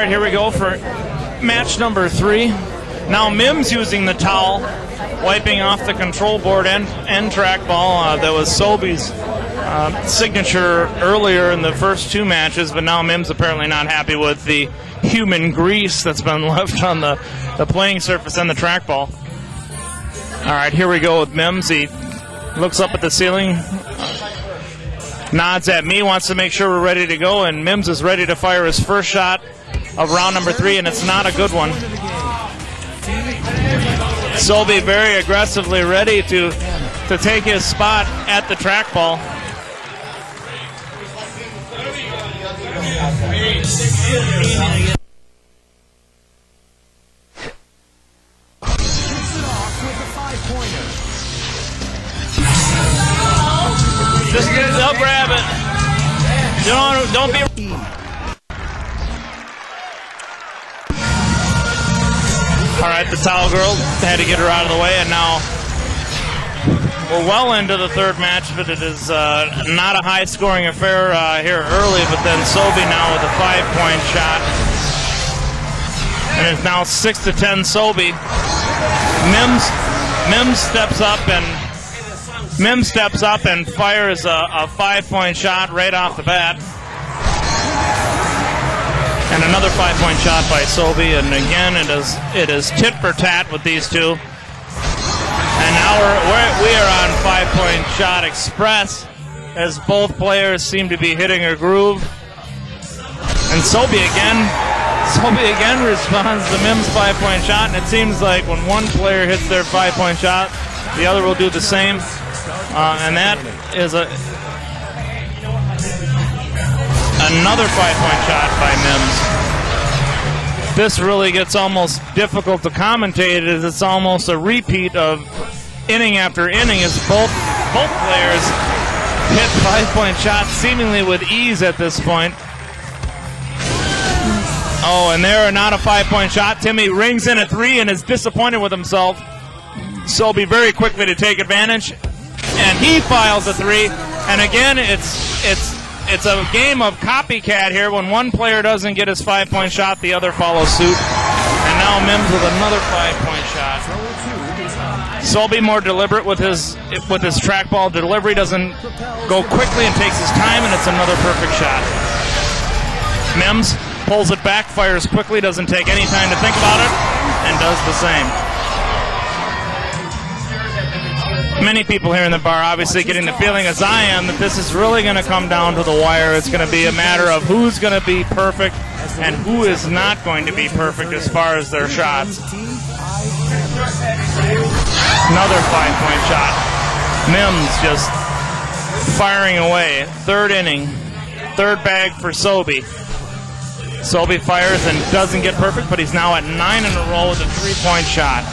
right, here we go for match number 3. Now Mims using the towel, wiping off the control board and trackball. That was Sobe's signature earlier in the first 2 matches, but now Mims apparently not happy with the human grease that's been left on the playing surface and the trackball. All right, here we go with Mims. He looks up at the ceiling, nods at me, wants to make sure we're ready to go, and Mims is ready to fire his first shot of round number 3, and it's not a good one. Sobe very aggressively ready to take his spot at the trackball. Just they'll grab it. Don't be. All right, the towel girl had to get her out of the way, and now we're well into the 3rd match, but it is not a high-scoring affair here early, but then Sobe now with a 5-point shot, and it's now 6-10 Sobe. Mims steps up and fires a 5-point shot right off the bat. And another 5-point shot by Sobe, and again it is tit for tat with these two. And now we are on 5-point shot express as both players seem to be hitting a groove. And Sobe again responds to Mims' 5-point shot, and it seems like when one player hits their 5-point shot, the other will do the same. And that is another 5-point shot by Mims. This really gets almost difficult to commentate, as it's almost a repeat of inning after inning as both players hit 5-point shots seemingly with ease at this point. Oh, and there, not a 5-point shot. Timmy rings in a 3 and is disappointed with himself. Sobe very quickly to take advantage, and he files a 3. And again, it's a game of copycat here. When one player doesn't get his 5-point shot, the other follows suit. And now Mims with another 5-point shot. Sobe more deliberate with his trackball delivery, doesn't go quickly and takes his time, and it's another perfect shot. Mims pulls it back, fires quickly, doesn't take any time to think about it, and does the same. Many people here in the bar obviously getting the feeling, as I am, that this is really going to come down to the wire. It's going to be a matter of who's going to be perfect and who is not going to be perfect as far as their shots. Another 5-point shot. Mims just firing away. 3rd inning, 3rd bag for Sobe. Sobe fires and doesn't get perfect, but he's now at 9 in a row with a 3-point shot.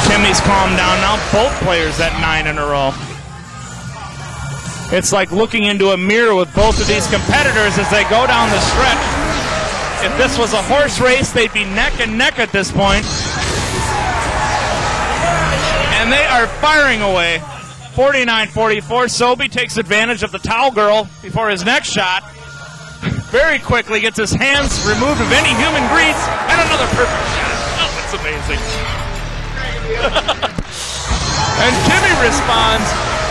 Timmy's calmed down now. Both players at 9 in a row. It's like looking into a mirror with both of these competitors as they go down the stretch. If this was a horse race, they'd be neck and neck at this point. And they are firing away. 49-44. Sobe takes advantage of the towel girl before his next shot. Very quickly gets his hands removed of any human grease, and another perfect shot. Oh, that's amazing. And Timmy responds.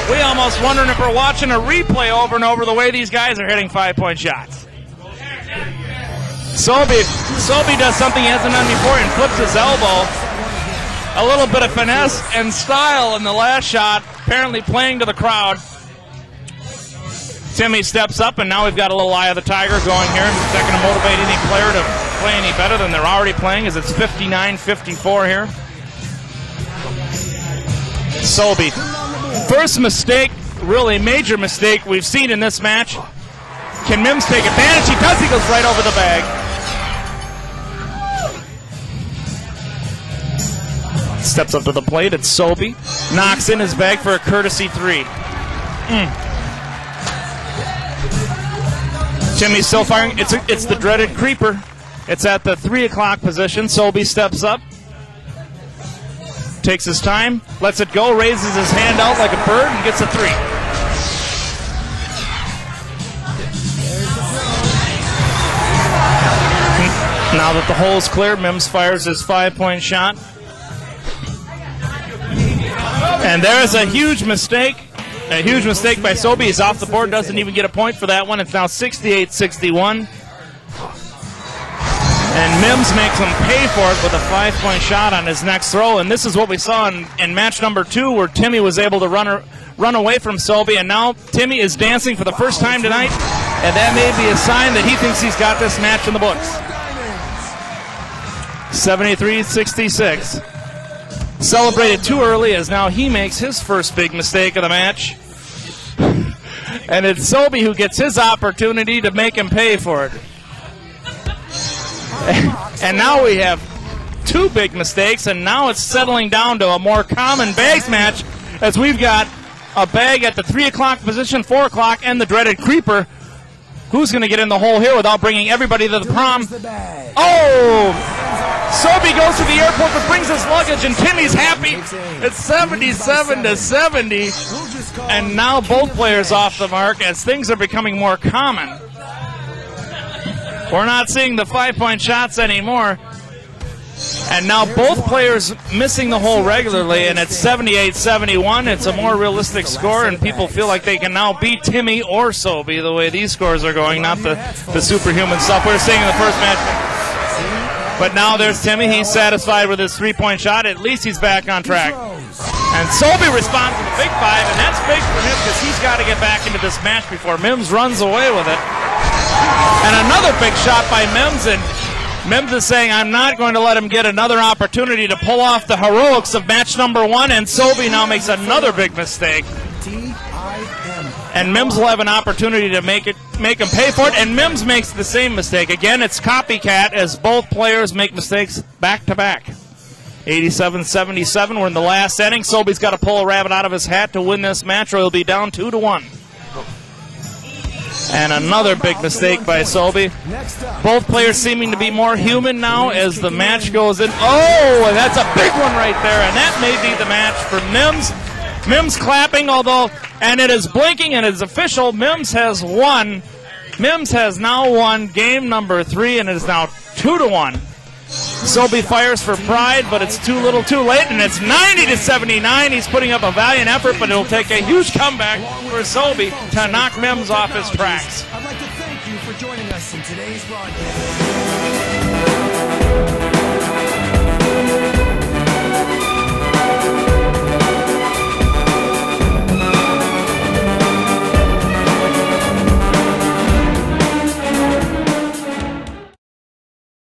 We almost wondering if we're watching a replay over and over the way these guys are hitting 5-point shots. Sobe does something he hasn't done before and flips his elbow. A little bit of finesse and style in the last shot, apparently playing to the crowd. Timmy steps up, and now we've got a little eye of the tiger going here. Is that going to motivate any player to play any better than they're already playing, as it's 59-54 here? Sobe. First mistake, really major mistake we've seen in this match. Can Mims take advantage? He does. He goes right over the bag. Steps up to the plate. It's Sobe. Knocks in his bag for a courtesy 3. Timmy's still firing. It's the dreaded creeper. It's at the 3 o'clock position. Sobe steps up. Takes his time, lets it go, raises his hand out like a bird, and gets a 3. Now that the hole's clear, Mims fires his 5-point shot. And there's a huge mistake. A huge mistake by Sobe. He's off the board, doesn't even get a point for that one. It's now 68-61. And Mims makes him pay for it with a 5-point shot on his next throw. And this is what we saw in match number 2, where Timmy was able to run away from Sobe. And now Timmy is dancing for the first time tonight. And that may be a sign that he thinks he's got this match in the books. 73-66. Celebrated too early, as now he makes his first big mistake of the match. And it's Sobe who gets his opportunity to make him pay for it. And now we have 2 big mistakes, and now it's settling down to a more common bags match, as we've got a bag at the 3 o'clock position, 4 o'clock, and the dreaded creeper. Who's going to get in the hole here without bringing everybody to the prom? Oh! Sobe goes to the airport but brings his luggage, and Timmy's happy. It's 77-70. And now both players off the mark as things are becoming more common. We're not seeing the 5-point shots anymore. And now both players missing the hole regularly, and it's 78-71. It's a more realistic score, and people feel like they can now beat Timmy or Sobe the way these scores are going, not the superhuman stuff we were seeing in the first match. But now there's Timmy. He's satisfied with his 3-point shot. At least he's back on track. And Sobe responds with a big 5, and that's big for him because he's got to get back into this match before Mims runs away with it. And another big shot by Mims, and Mims is saying, I'm not going to let him get another opportunity to pull off the heroics of match number 1, and Sobe now makes another big mistake. And Mims will have an opportunity to make him pay for it, and Mims makes the same mistake. Again, it's copycat as both players make mistakes back-to-back. 87-77, we're in the last inning. Sobe's got to pull a rabbit out of his hat to win this match, or he'll be down 2-1. And another big mistake by Sobe. Both players seeming to be more human now as the match goes in. Oh, and that's a big one right there, and that may be the match for Mims. Mims clapping, although, and it is blinking, and it's official. Mims has won. Mims has now won game number 3, and it is now 2-1. Sobe fires for pride, but it's too little too late, and it's 90-79. He's putting up a valiant effort, but it'll take a huge comeback for Sobe to knock Mims off his tracks. I'd like to thank you for joining us in today's broadcast.